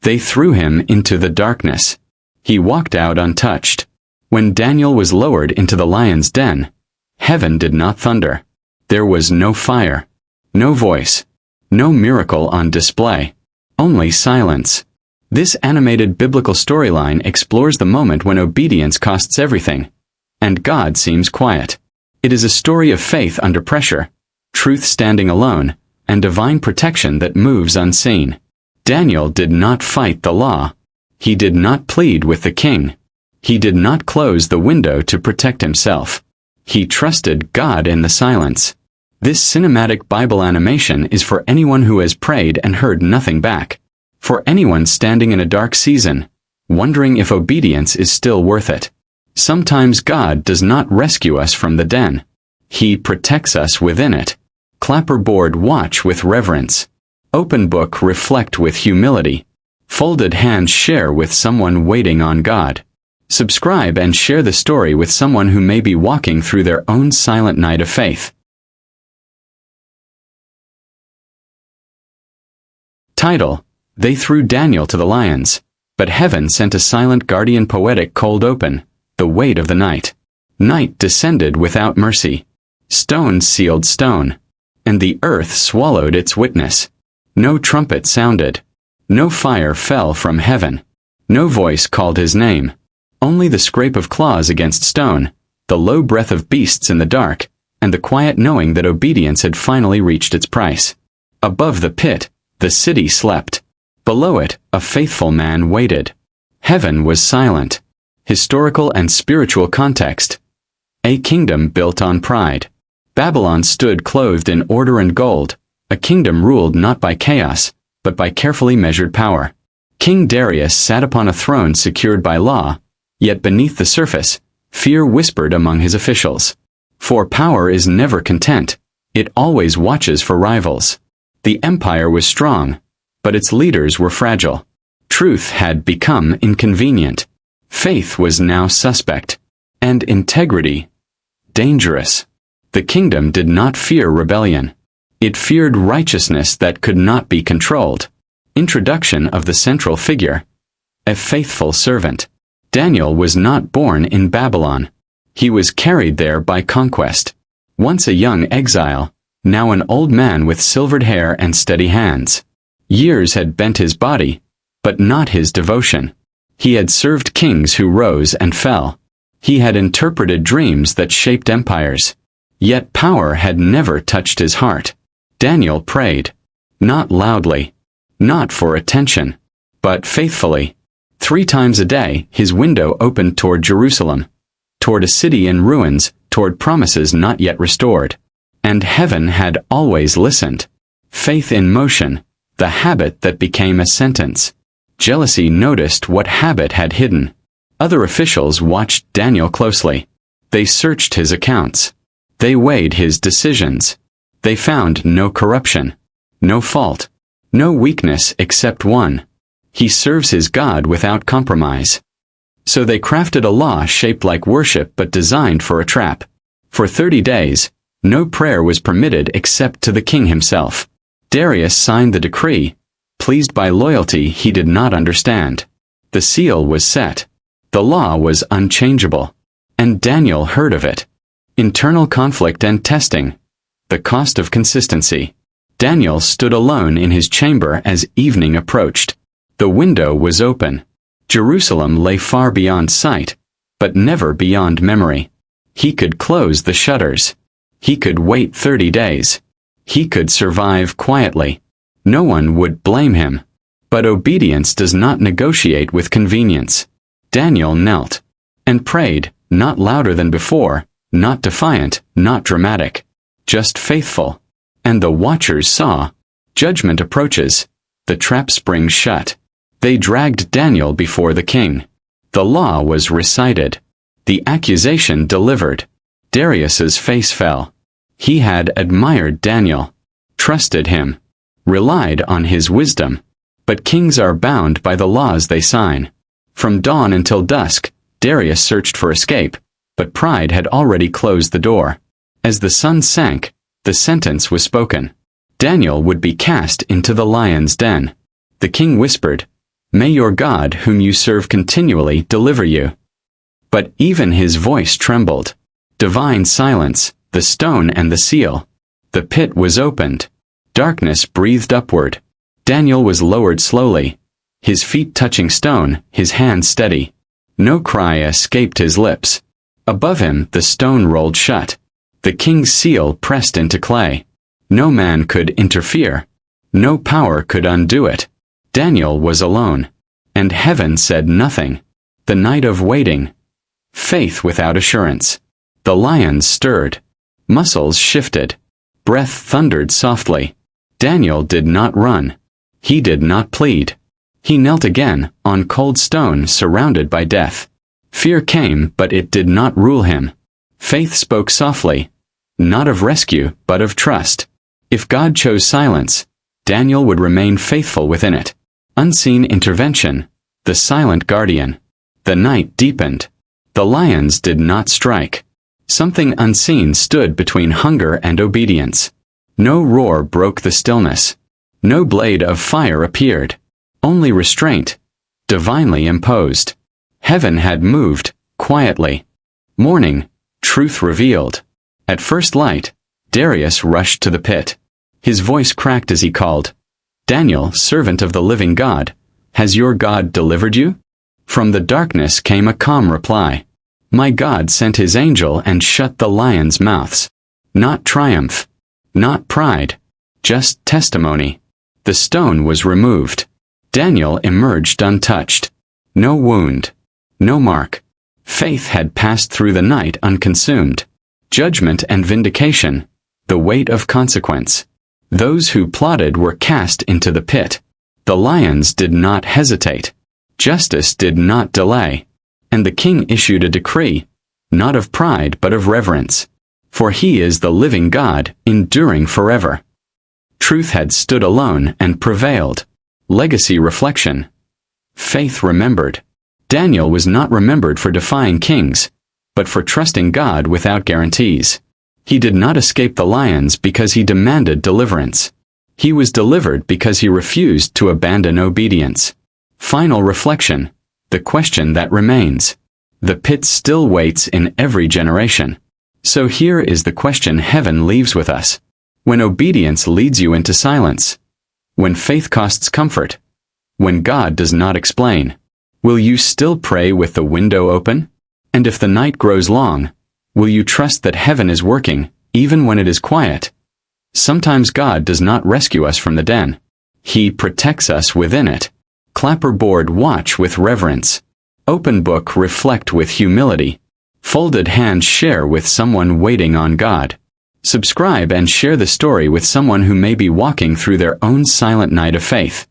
They threw him into the darkness. He walked out untouched. When Daniel was lowered into the lion's den, heaven did not thunder. There was no fire, no voice, no miracle on display, only silence. This animated biblical storyline explores the moment when obedience costs everything, and God seems quiet. It is a story of faith under pressure, truth standing alone, and divine protection that moves unseen. Daniel did not fight the law. He did not plead with the king. He did not close the window to protect himself. He trusted God in the silence. This cinematic Bible animation is for anyone who has prayed and heard nothing back. For anyone standing in a dark season, wondering if obedience is still worth it. Sometimes God does not rescue us from the den. He protects us within it. Clapperboard watch with reverence. Open book reflect with humility. Folded hands share with someone waiting on God. Subscribe and share the story with someone who may be walking through their own silent night of faith. Title: They threw Daniel to the lions, but heaven sent a silent guardian. Poetic cold open, the weight of the night. Night descended without mercy. Stone sealed stone, and the earth swallowed its witness. No trumpet sounded. No fire fell from heaven. No voice called his name. Only the scrape of claws against stone, the low breath of beasts in the dark, and the quiet knowing that obedience had finally reached its price. Above the pit, the city slept. Below it, a faithful man waited. Heaven was silent. Historical and spiritual context. A kingdom built on pride. Babylon stood clothed in order and gold, a kingdom ruled not by chaos, but by carefully measured power. King Darius sat upon a throne secured by law, yet beneath the surface, fear whispered among his officials. For power is never content, it always watches for rivals. The empire was strong, but its leaders were fragile. Truth had become inconvenient. Faith was now suspect, and integrity dangerous. The kingdom did not fear rebellion. It feared righteousness that could not be controlled. Introduction of the central figure. A faithful servant. Daniel was not born in Babylon. He was carried there by conquest. Once a young exile, now an old man with silvered hair and steady hands. Years had bent his body, but not his devotion. He had served kings who rose and fell. He had interpreted dreams that shaped empires. Yet power had never touched his heart. Daniel prayed. Not loudly. Not for attention. But faithfully. 3 times a day, his window opened toward Jerusalem. Toward a city in ruins, toward promises not yet restored. And heaven had always listened. Faith in motion, the habit that became a sentence. Jealousy noticed what habit had hidden. Other officials watched Daniel closely. They searched his accounts. They weighed his decisions. They found no corruption, no fault, no weakness except one. He serves his God without compromise. So they crafted a law shaped like worship but designed for a trap. For 30 days, no prayer was permitted except to the king himself. Darius signed the decree, pleased by loyalty he did not understand. The seal was set. The law was unchangeable. And Daniel heard of it. Internal conflict and testing. The cost of consistency. Daniel stood alone in his chamber as evening approached. The window was open. Jerusalem lay far beyond sight, but never beyond memory. He could close the shutters. He could wait 30 days. He could survive quietly. No one would blame him. But obedience does not negotiate with convenience. Daniel knelt and prayed, not louder than before, not defiant, not dramatic, just faithful. And the watchers saw. Judgment approaches. The trap springs shut. They dragged Daniel before the king. The law was recited. The accusation delivered. Darius's face fell. He had admired Daniel, trusted him, relied on his wisdom. But kings are bound by the laws they sign. From dawn until dusk, Darius searched for escape, but pride had already closed the door. As the sun sank, the sentence was spoken. Daniel would be cast into the lion's den. The king whispered, May your God, whom you serve continually, deliver you." But even his voice trembled. Divine silence, the stone and the seal. The pit was opened. Darkness breathed upward. Daniel was lowered slowly, his feet touching stone, his hands steady. No cry escaped his lips. Above him the stone rolled shut. The king's seal pressed into clay. No man could interfere. No power could undo it. Daniel was alone. And heaven said nothing. The night of waiting. Faith without assurance. The lions stirred. Muscles shifted. Breath thundered softly. Daniel did not run. He did not plead. He knelt again, on cold stone surrounded by death. Fear came, but it did not rule him. Faith spoke softly. Not of rescue, but of trust. If God chose silence, Daniel would remain faithful within it. Unseen intervention. The silent guardian. The night deepened. The lions did not strike. Something unseen stood between hunger and obedience. No roar broke the stillness. No blade of fire appeared. Only restraint, divinely imposed. Heaven had moved, quietly. Morning, truth revealed. At first light, Darius rushed to the pit. His voice cracked as he called, "Daniel, servant of the living God, has your God delivered you?" From the darkness came a calm reply. "My God sent his angel and shut the lions' mouths." Not triumph. Not pride. Just testimony. The stone was removed. Daniel emerged untouched. No wound. No mark. Faith had passed through the night unconsumed. Judgment and vindication. The weight of consequence. Those who plotted were cast into the pit. The lions did not hesitate. Justice did not delay. And the king issued a decree, not of pride but of reverence. For he is the living God, enduring forever. Truth had stood alone and prevailed. Legacy reflection. Faith remembered. Daniel was not remembered for defying kings, but for trusting God without guarantees. He did not escape the lions because he demanded deliverance. He was delivered because he refused to abandon obedience. Final reflection. The question that remains. The pit still waits in every generation. So here is the question heaven leaves with us. When obedience leads you into silence, when faith costs comfort, when God does not explain, will you still pray with the window open? And if the night grows long, will you trust that heaven is working, even when it is quiet? Sometimes God does not rescue us from the den. He protects us within it. Clapperboard watch with reverence. Open book reflect with humility. Folded hands share with someone waiting on God. Subscribe and share the story with someone who may be walking through their own silent night of faith.